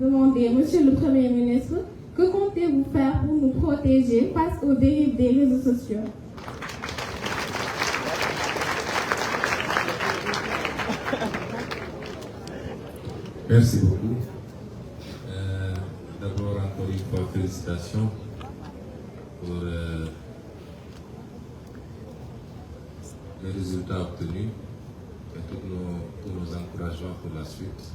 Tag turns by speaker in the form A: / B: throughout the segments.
A: demander, Monsieur le Premier ministre, que comptez-vous faire pour nous protéger face aux dérives des réseaux sociaux?
B: Merci beaucoup. D'abord, encore une fois, félicitations pour les résultats obtenus et tous nos encouragements pour la suite.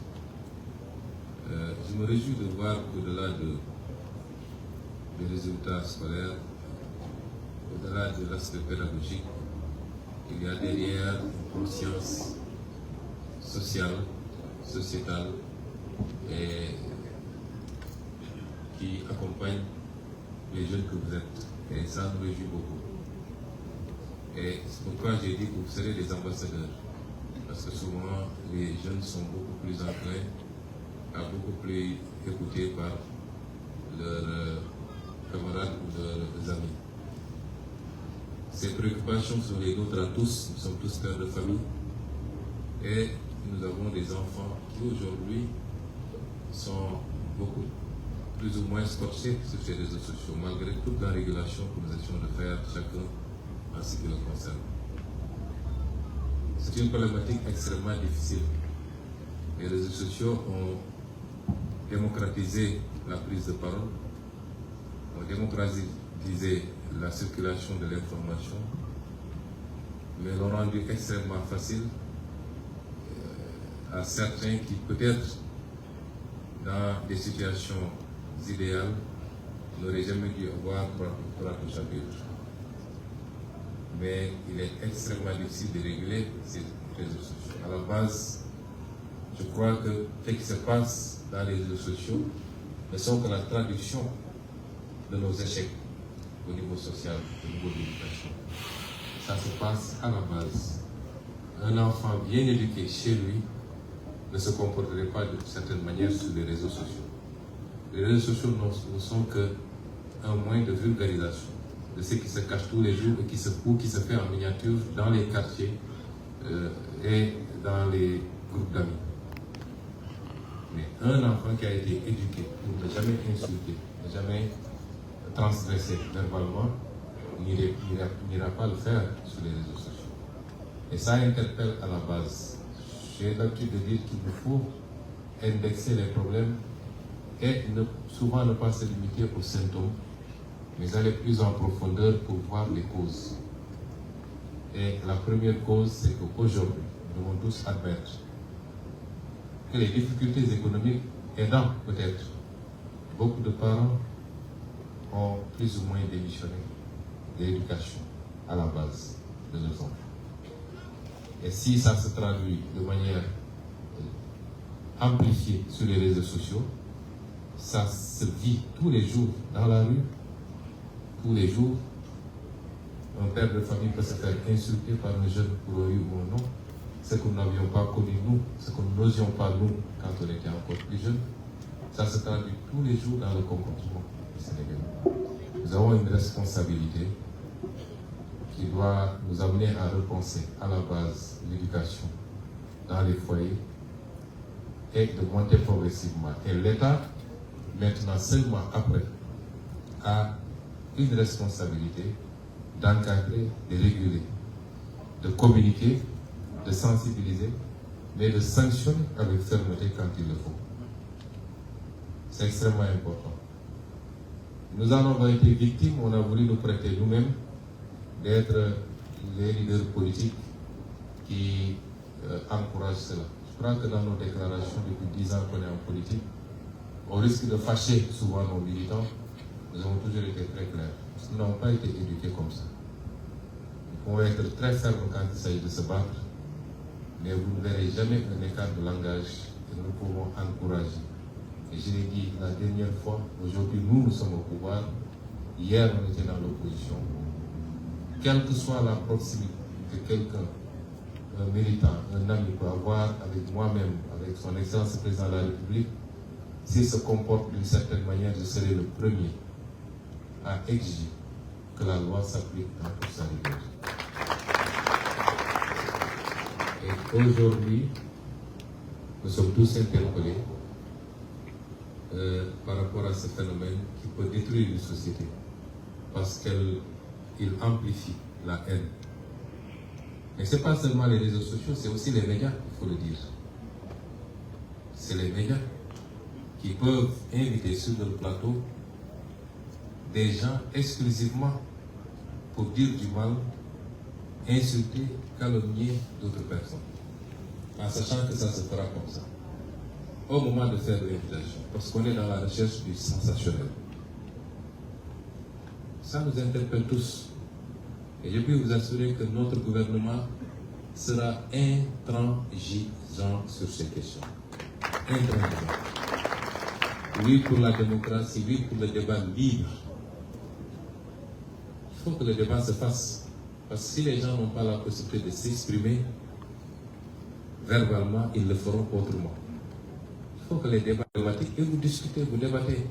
B: Je me réjouis de voir qu'au-delà des résultats scolaires, au-delà de l'aspect pédagogique, il y a derrière une conscience sociale, sociétale et qui accompagne les jeunes que vous êtes. Et ça nous réjouit beaucoup. Et c'est pourquoi j'ai dit que vous serez des ambassadeurs. Parce que souvent, les jeunes sont beaucoup plus enclins à beaucoup plus écouter par leurs camarades ou leurs amis. Ces préoccupations sont les nôtres à tous. Nous sommes tous pères de famille. Et nous avons des enfants qui aujourd'hui sont beaucoup plus ou moins scotchés sur ces réseaux sociaux, malgré toute la régulation que nous essayons de faire chacun en ce qui le concerne. C'est une problématique extrêmement difficile. Les réseaux sociaux ont démocratisé la prise de parole, ont démocratisé la circulation de l'information, mais l'ont rendu extrêmement facile à certains qui peut-être dans des situations idéales n'auraient jamais dû avoir droit au chapitre. Mais il est extrêmement difficile de réguler ces réseaux sociaux. À la base, je crois que ce qui se passe dans les réseaux sociaux ne sont que la traduction de nos échecs au niveau social, au niveau de l'éducation. Ça se passe à la base. Un enfant bien éduqué chez lui ne se comporterait pas de certaine manière sur les réseaux sociaux. Les réseaux sociaux ne sont qu'un moyen de vulgarisation de ce qui se cache tous les jours et qui se fait en miniature dans les quartiers et dans les groupes d'amis. Mais un enfant qui a été éduqué pour ne jamais insulter, ne jamais transgresser verbalement, n'ira pas le faire sur les réseaux sociaux. Et ça interpelle à la base. J'ai l'habitude de dire qu'il nous faut indexer les problèmes et souvent ne pas se limiter aux symptômes, mais aller plus en profondeur pour voir les causes. Et la première cause, c'est qu'aujourd'hui, nous devons tous admettre que les difficultés économiques aidant peut-être beaucoup de parents ont plus ou moins démissionné de l'éducation à la base de nos enfants. Et si ça se traduit de manière amplifiée sur les réseaux sociaux, ça se vit tous les jours dans la rue, tous les jours. Un père de famille peut se faire insulter par un jeune pour un oui ou un non, ce que nous n'avions pas connu nous, ce que nous n'osions pas nous quand on était encore plus jeunes. Ça se traduit tous les jours dans le comportement du Sénégalais. Nous avons une responsabilité qui doit nous amener à repenser à la base l'éducation dans les foyers et de monter progressivement. Et l'État, maintenant seulement après, a une responsabilité d'encadrer, de réguler, de communiquer, de sensibiliser, mais de sanctionner avec fermeté quand il le faut. C'est extrêmement important. Nous en avons été victimes, on a voulu nous prêter nous-mêmes d'être les leaders politiques qui encouragent cela. Je crois que dans nos déclarations depuis 10 ans qu'on est en politique, au risque de fâcher souvent nos militants, nous avons toujours été très clairs. Nous n'avons pas été éduqués comme ça. Nous pouvons être très fermes quand il s'agit de se battre, mais vous ne verrez jamais un écart de langage et nous pouvons encourager. Et je l'ai dit la dernière fois, aujourd'hui nous sommes au pouvoir, hier on était dans l'opposition. Quelle que soit la proximité que quelqu'un, un militant, un ami peut avoir avec moi-même, avec son excellence le président de la République, s'il se comporte d'une certaine manière, je serai le premier à exiger que la loi s'applique dans toute sa rigueur. Et aujourd'hui, nous sommes tous interpellés par rapport à ce phénomène qui peut détruire une société parce qu'il amplifie la haine. Mais ce n'est pas seulement les réseaux sociaux, c'est aussi les médias, il faut le dire. C'est les médias qui peuvent inviter sur le plateau des gens exclusivement pour dire du mal, insulter, calomnier d'autres personnes, en sachant que ça se fera comme ça. Au moment de faire l'invitation, parce qu'on est dans la recherche du sensationnel. Ça nous interpelle tous. Et je peux vous assurer que notre gouvernement sera intransigeant sur ces questions. Intransigeant. Oui pour la démocratie, oui pour le débat libre. Il faut que le débat se fasse. Parce que si les gens n'ont pas la possibilité de s'exprimer verbalement, ils le feront autrement. Il faut que les débats débattent et vous discutez, vous débattez.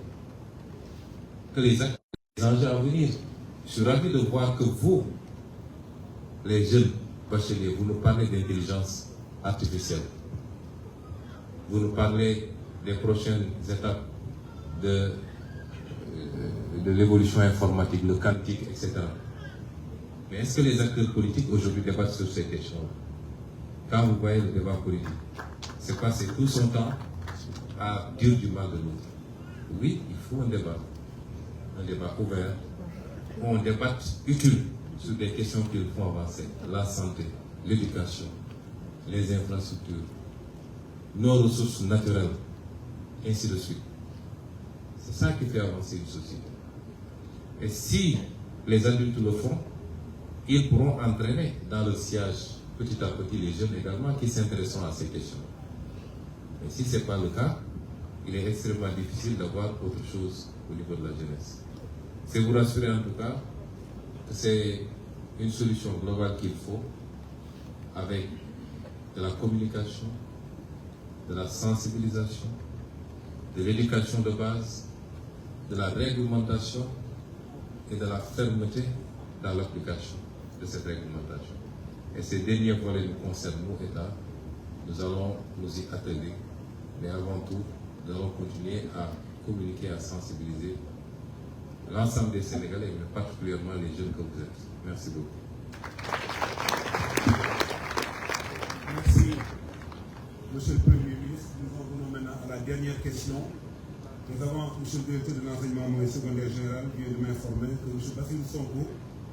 B: Que les enjeux à venir. Je suis ravi de voir que vous, les jeunes bacheliers, vous nous parlez d'intelligence artificielle. Vous nous parlez des prochaines étapes de l'évolution informatique, le quantique, etc. Mais est-ce que les acteurs politiques aujourd'hui débattent sur ces questions? Quand vous voyez le débat politique, c'est passer tout son temps à dire du mal de l'autre. Oui, il faut un débat ouvert, où on débatte utile sur des questions qu'il faut avancer, la santé, l'éducation, les infrastructures, nos ressources naturelles, ainsi de suite. C'est ça qui fait avancer une société. Et si les adultes le font, ils pourront entraîner dans le sillage petit à petit les jeunes également qui s'intéressent à ces questions. Mais si ce n'est pas le cas, il est extrêmement difficile d'avoir autre chose au niveau de la jeunesse. C'est vous rassurer en tout cas que c'est une solution globale qu'il faut avec de la communication, de la sensibilisation, de l'éducation de base, de la réglementation et de la fermeté dans l'application de cette réglementation. Et ces derniers volets nous concernent, nous, États. Nous allons nous y atteler, mais avant tout, nous allons continuer à communiquer, à sensibiliser l'ensemble des Sénégalais, mais particulièrement les jeunes que vous êtes. Merci beaucoup.
C: Merci, Monsieur le Premier ministre. Nous en venons maintenant à la dernière question. Nous avons, Monsieur le directeur de l'enseignement moyen secondaire général vient de m'informer que M. Bassirou Sonko,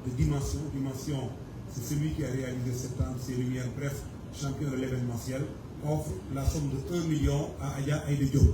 C: de Dimension, c'est celui qui a réalisé septembre ses lumières, bref, champion de l'événementiel, offre la somme de 1 million à Aya Aïda Diop.